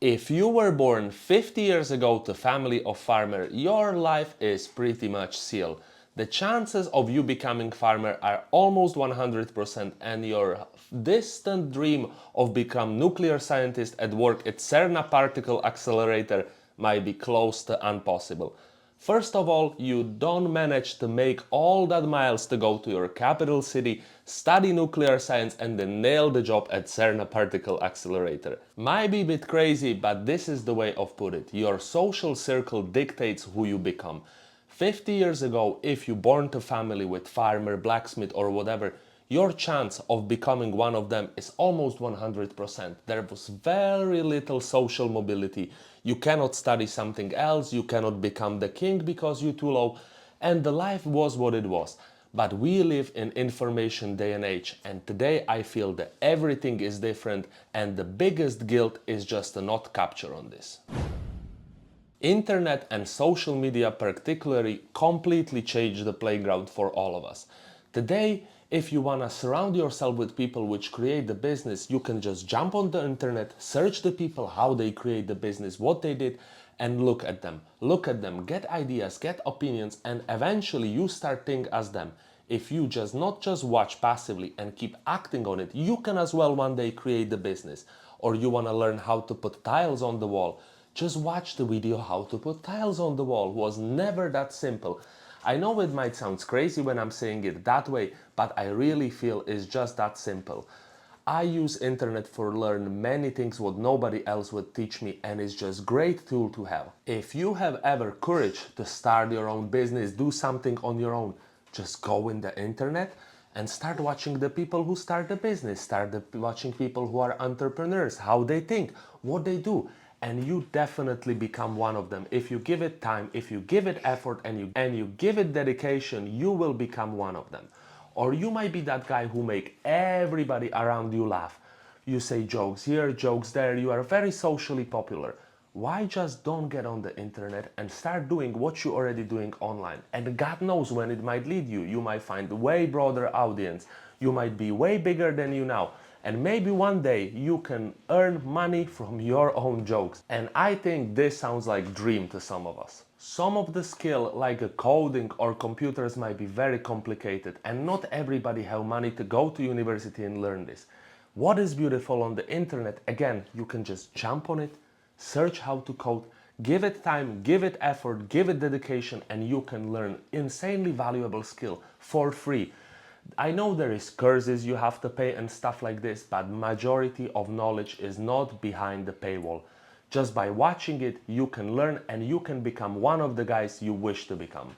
If you were born 50 years ago to a family of farmer, your life is pretty much sealed. The chances of you becoming farmer are almost 100% and your distant dream of become nuclear scientist at work at CERN particle accelerator might be close to impossible. First of all, you don't manage to make all that miles to go to your capital city, study nuclear science and then nail the job at CERN particle accelerator. Might be a bit crazy, but this is the way of put it. Your social circle dictates who you become. 50 years ago, if you born to family with farmer, blacksmith or whatever, your chance of becoming one of them is almost 100%. There was very little social mobility. You cannot study something else, you cannot become the king because you're too low, and the life was what it was. But we live in information day and age, and today I feel that everything is different and the biggest guilt is just to not capture on this. Internet and social media particularly completely changed the playground for all of us. Today, if you want to surround yourself with people which create the business, you can just jump on the internet, search the people, how they create the business, what they did, and look at them. Look at them, get ideas, get opinions, and eventually you start thinking as them. If you just not just watch passively and keep acting on it, you can as well one day create the business. Or you want to learn how to put tiles on the wall. Just watch the video how to put tiles on the wall. It was never that simple. I know it might sound crazy when I'm saying it that way, but I really feel it's just that simple. I use internet for learn many things what nobody else would teach me, and it's just great tool to have. If you have ever courage to start your own business, do something on your own, just go in the internet and start watching the people who start the business, watching people who are entrepreneurs, how they think, what they do, and you definitely become one of them. If you give it time, if you give it effort, and you give it dedication, you will become one of them. Or you might be that guy who make everybody around you laugh. You say jokes here, jokes there, you are very socially popular. Why just don't get on the internet and start doing what you're already doing online? And God knows when it might lead you. You might find a way broader audience. You might be way bigger than you now. And maybe one day you can earn money from your own jokes. And I think this sounds like dream to some of us. Some of the skill like a coding or computers might be very complicated and not everybody have money to go to university and learn this. What is beautiful on the internet, again, you can just jump on it, search how to code, give it time, give it effort, give it dedication, and you can learn insanely valuable skill for free. I know there is courses you have to pay and stuff like this, but majority of knowledge is not behind the paywall. Just by watching it, you can learn and you can become one of the guys you wish to become.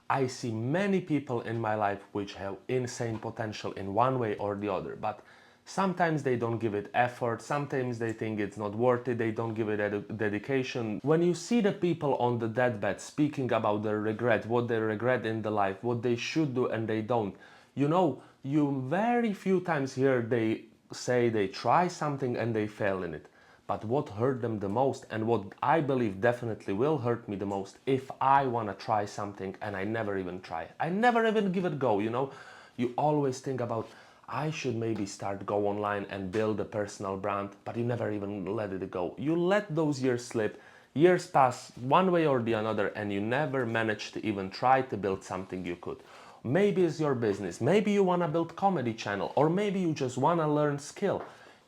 I see many people in my life which have insane potential in one way or the other, but sometimes they don't give it effort, sometimes they think it's not worth it, they don't give it dedication. When you see the people on the deathbed speaking about their regret, what they regret in the life, what they should do and they don't, you very few times hear they say they try something and they fail in it. But what hurt them the most, and what I believe definitely will hurt me the most, if I want to try something and I never even try. I never even give it a go, You always think about, I should maybe start go online and build a personal brand, but you never even let it go. You let those years slip, years pass one way or the other, and you never manage to even try to build something you could. Maybe it's your business, maybe you want to build comedy channel, or maybe you just want to learn skill.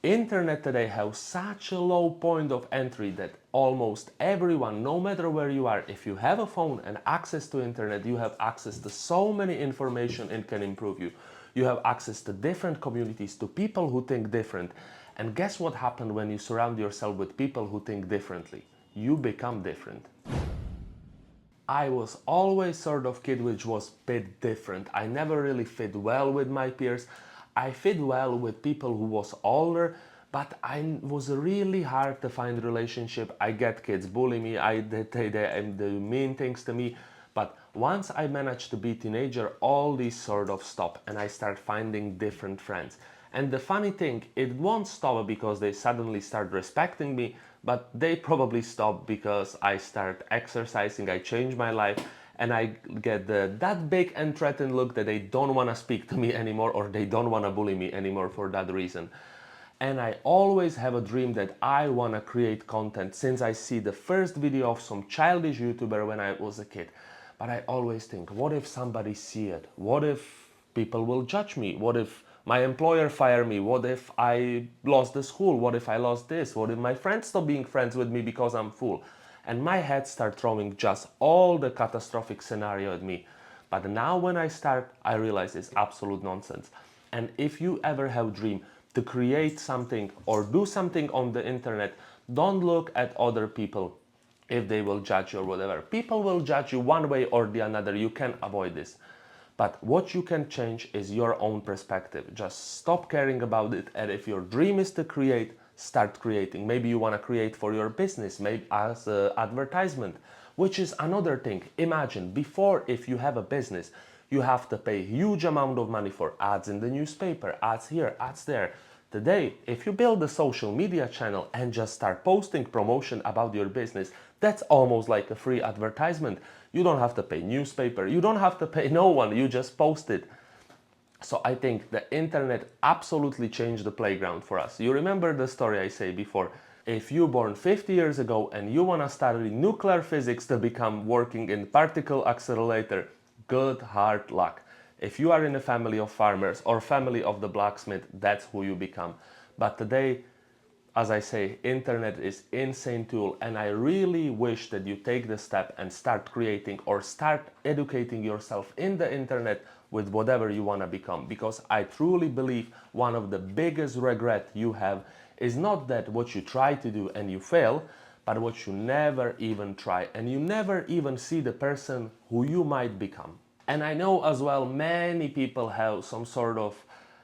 Internet today has such a low point of entry that almost everyone, no matter where you are, if you have a phone and access to internet, you have access to so many information and can improve you. You have access to different communities, to people who think different. And guess what happens when you surround yourself with people who think differently? You become different. I was always sort of kid which was a bit different. I never really fit well with my peers. I fit well with people who was older, but I was really hard to find relationship. I get kids bully me, they do mean things to me. But once I managed to be teenager, all these sort of stop and I start finding different friends. And the funny thing, it won't stop because they suddenly start respecting me, but they probably stop because I start exercising, I change my life, and I get that big and threatened look that they don't want to speak to me anymore or they don't want to bully me anymore for that reason. And I always have a dream that I want to create content since I see the first video of some childish YouTuber when I was a kid. But I always think, what if somebody see it? What if people will judge me? What if my employer fire me? What if I lost the school? What if I lost this? What if my friends stop being friends with me because I'm full? And my head start throwing just all the catastrophic scenario at me. But now when I start, I realize it's absolute nonsense. And if you ever have dream to create something or do something on the internet, don't look at other people if they will judge you or whatever. People will judge you one way or the another. You can avoid this. But what you can change is your own perspective. Just stop caring about it. And if your dream is to create, start creating. Maybe you want to create for your business, maybe as an advertisement, which is another thing. Imagine before, if you have a business, you have to pay huge amount of money for ads in the newspaper, ads here, ads there. Today, if you build a social media channel and just start posting promotion about your business, that's almost like a free advertisement. You don't have to pay newspaper, you don't have to pay no one, you just post it. So I think the internet absolutely changed the playground for us. You remember the story I say before. If you born 50 years ago and you want to study nuclear physics to become working in particle accelerator, good hard luck. If you are in a family of farmers or family of the blacksmith, that's who you become. But today, as I say, internet is insane tool, and I really wish that you take the step and start creating or start educating yourself in the internet with whatever you want to become, because I truly believe one of the biggest regret you have is not that what you try to do and you fail, but what you never even try and you never even see the person who you might become. And I know as well many people have some sort of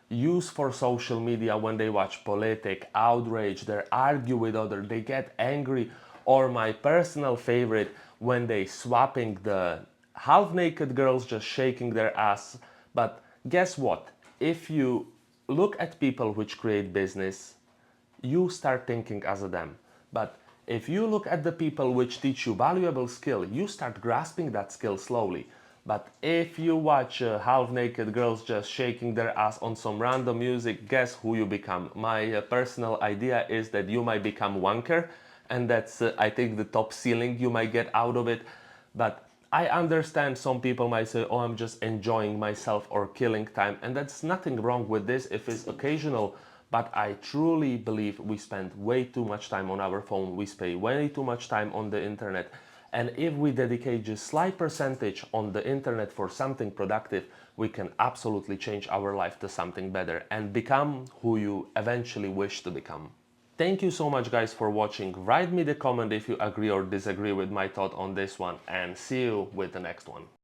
use for social media when they watch politic, outrage, they argue with others, they get angry, or my personal favorite, when they swapping the half-naked girls just shaking their ass. But guess what? If you look at people which create business, you start thinking as a them. But if you look at the people which teach you valuable skill, you start grasping that skill slowly. But if you watch half-naked girls just shaking their ass on some random music, guess who you become? My personal idea is that you might become wanker, and that's, I think, the top ceiling you might get out of it. But I understand some people might say, oh, I'm just enjoying myself or killing time, and that's nothing wrong with this if it's occasional. But I truly believe we spend way too much time on our phone, we spend way too much time on the internet. And if we dedicate just slight percentage on the internet for something productive, we can absolutely change our life to something better and become who you eventually wish to become. Thank you so much guys for watching. Write me the comment if you agree or disagree with my thought on this one, and see you with the next one.